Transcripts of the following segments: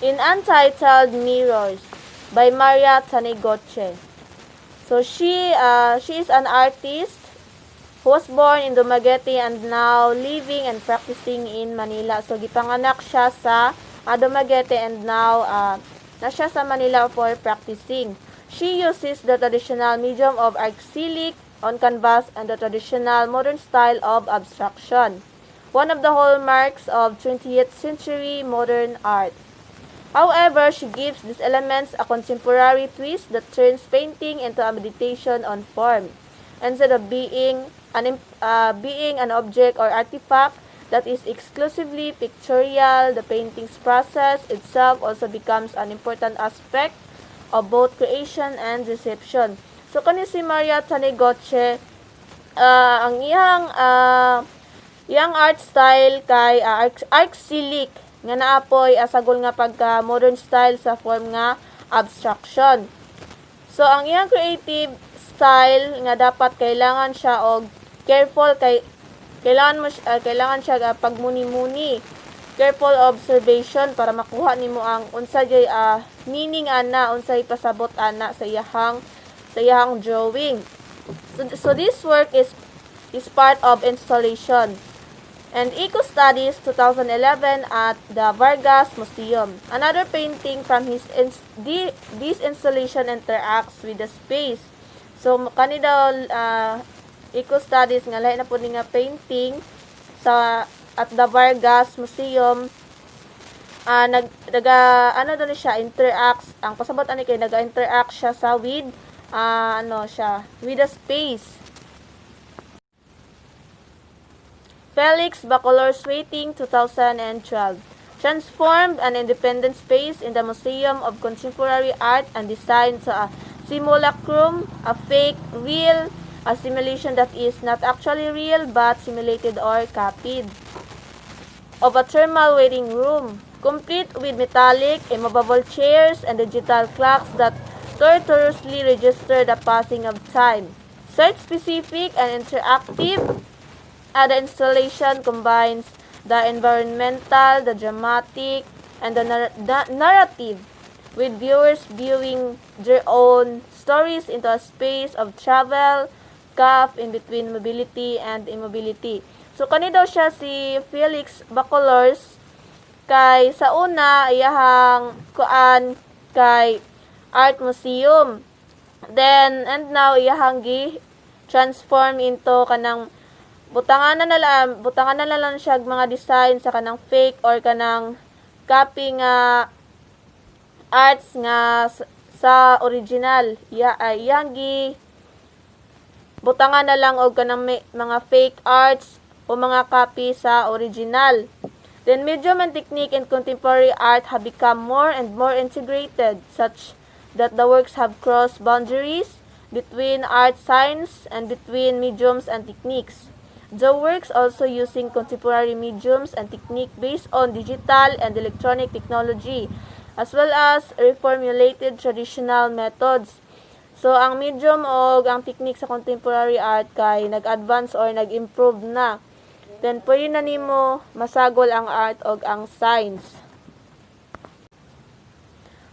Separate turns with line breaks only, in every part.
in Untitled Mirrors by Maria Taniguchi. So she is an artist who was born in Dumaguete and now living and practicing in Manila. So gipanganak siya sa Dumaguete and now na siya sa Manila for practicing. She uses the traditional medium of acrylic on canvas and the traditional modern style of abstraction, one of the hallmarks of 20th century modern art. However, she gives these elements a contemporary twist that turns painting into a meditation on form, instead of being an object or artifact that is exclusively pictorial. The painting's process itself also becomes an important aspect of both creation and reception. So kani si Maria Taniguchi, ang iyang art style kay acrylic nga naapoy asagol nga pagka modern style sa form nga abstraction. So ang iyang creative style nga dapat kailangan siya og careful kay kailangan siya pagmuni-muni, careful observation para makuha nimo ang unsa jay meaning ana, unsay pasabot ana sa iyang drawing. So this work is part of installation and Eco Studies 2011 at the Vargas Museum. Another painting from this installation interacts with the space. So kani daw Eco Studies nga lahi na po nga painting at the Vargas Museum. Ano daw siya interacts, ang pasabot ani kay naga-interact siya sa with with the space. Felix Bacolor's Waiting 2012 transformed an independent space in the Museum of Contemporary Art and Design to a simulacrum, a fake, real, a simulation that is not actually real but simulated or copied, of a thermal waiting room, complete with metallic, immovable chairs and digital clocks that tortuously register the passing of time. Site-specific and interactive, the installation combines the environmental, the dramatic, and the narrative, with viewers viewing their own stories into a space of travel, gap in between mobility and immobility. So kani daw siya si Felix Bacolors kay sa una iyahang kuan kay art museum. Then and now iyahang gi transform into kanang butangan na lang siya mga design sa kanang fake or kanang copy nga arts nga sa original. Iyang gi butangan na lang og kanang mga fake arts o mga copy sa original. Then medium and technique in contemporary art have become more and more integrated, such that the works have crossed boundaries between art science and between mediums and techniques. The works also using contemporary mediums and technique based on digital and electronic technology, as well as reformulated traditional methods. So ang medium o ang technique sa contemporary art kay nag-advance or nag-improve na. Then pwede na nimo masagol ang art o ang science.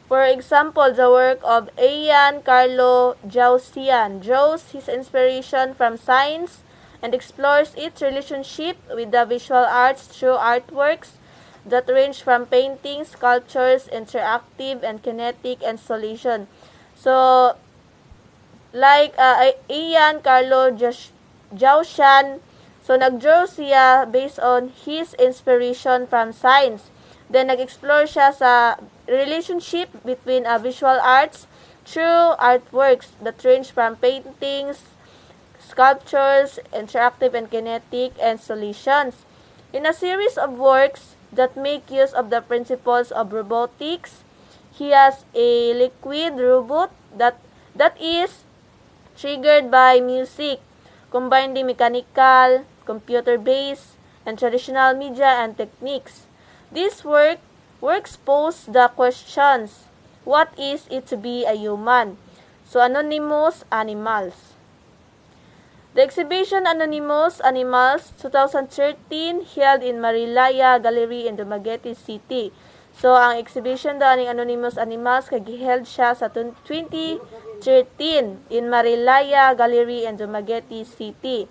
For example, the work of Ian Carlo Jaussian draws his inspiration from science and explores its relationship with the visual arts through artworks that range from paintings, sculptures, interactive and kinetic installation. So, like Ian Carlo Jaussian, so nag-draw siya based on his inspiration from science. Then nag-explore siya sa relationship between visual arts through artworks that range from paintings, sculptures, interactive and kinetic installations. In a series of works that make use of the principles of robotics, he has a liquid robot that is triggered by music, combining mechanical, computer-based, and traditional media and techniques. This works pose the questions, what is it to be a human? So, Anonymous Animals. The exhibition Anonymous Animals 2013 held in Marilaya Gallery in Dumaguete City. So, ang exhibition daw ng Anonymous Animals kay giheld siya sa 2013 in Marilaya Gallery in Dumaguete City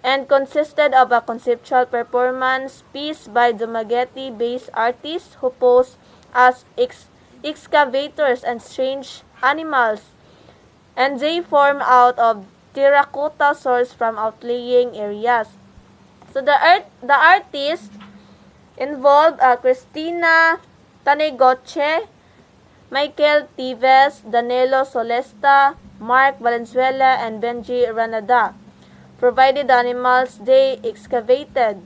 and consisted of a conceptual performance piece by Dumaguete-based artists who posed as excavators and strange animals, and they form out of terracotta sourced from outlying areas. So the artists involved Cristina Tanegoche, Michael Tives, Danilo Solesta, Mark Valenzuela, and Benji Ranada provided the animals they excavated,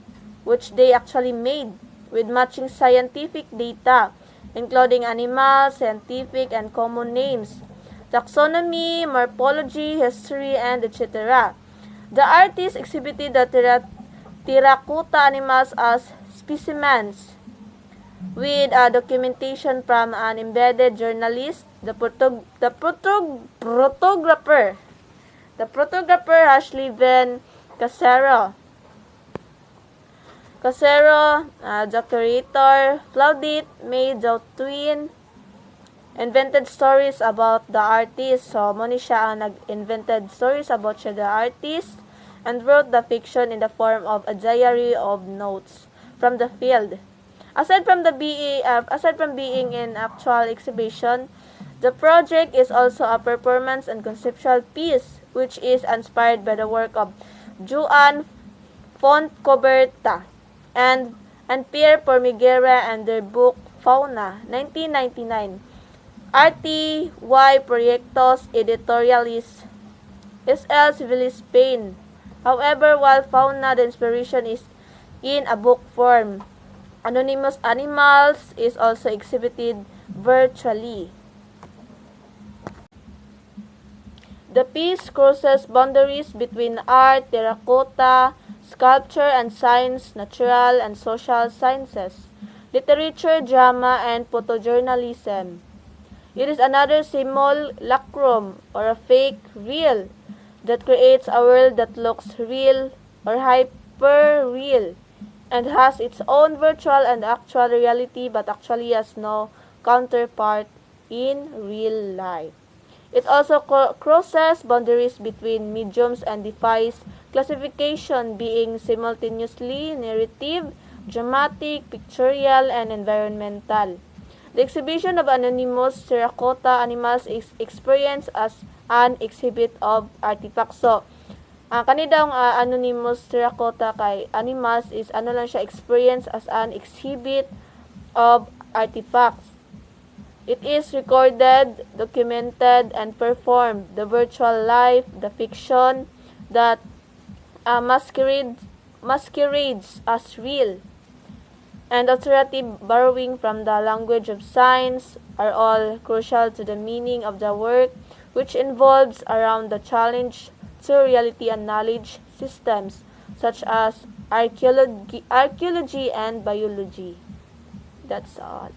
which they actually made, with matching scientific data, including animals, scientific and common names, taxonomy, morphology, history, and etc. The artists exhibited the terracotta animals as specimens with documentation from an embedded journalist, the photographer Ashley Van Casero, the curator Claudette May Twin, invented stories about the artist. So, muna siya ang nag-invented stories about siya the artist and wrote the fiction in the form of a diary of notes from the field. Aside from being an actual exhibition, the project is also a performance and conceptual piece which is inspired by the work of Juan Fontcoberta and Pierre Formiguera and their book Fauna, 1999. RTY Proyectos Editorialis S.L. Civilis Spain. However, while Fauna, the inspiration is in a book form, Anonymous Animals is also exhibited virtually. The piece crosses boundaries between art, terracotta, sculpture, and science, natural and social sciences, literature, drama, and photojournalism. It is another simulacrum or a fake real that creates a world that looks real or hyper-real and has its own virtual and actual reality but actually has no counterpart in real life. It also crosses boundaries between mediums and defies classification, being simultaneously narrative, dramatic, pictorial, and environmental. The exhibition of anonymous terracotta animals is experienced as an exhibit of artifacts. So, kanidang anonymous terracotta kay animals is ano lang siya, experience as an exhibit of artifacts. It is recorded, documented, and performed. The virtual life, the fiction that masquerades as real, and alternative borrowing from the language of science are all crucial to the meaning of the work, which involves around the challenge to reality and knowledge systems such as archaeology and biology. That's all.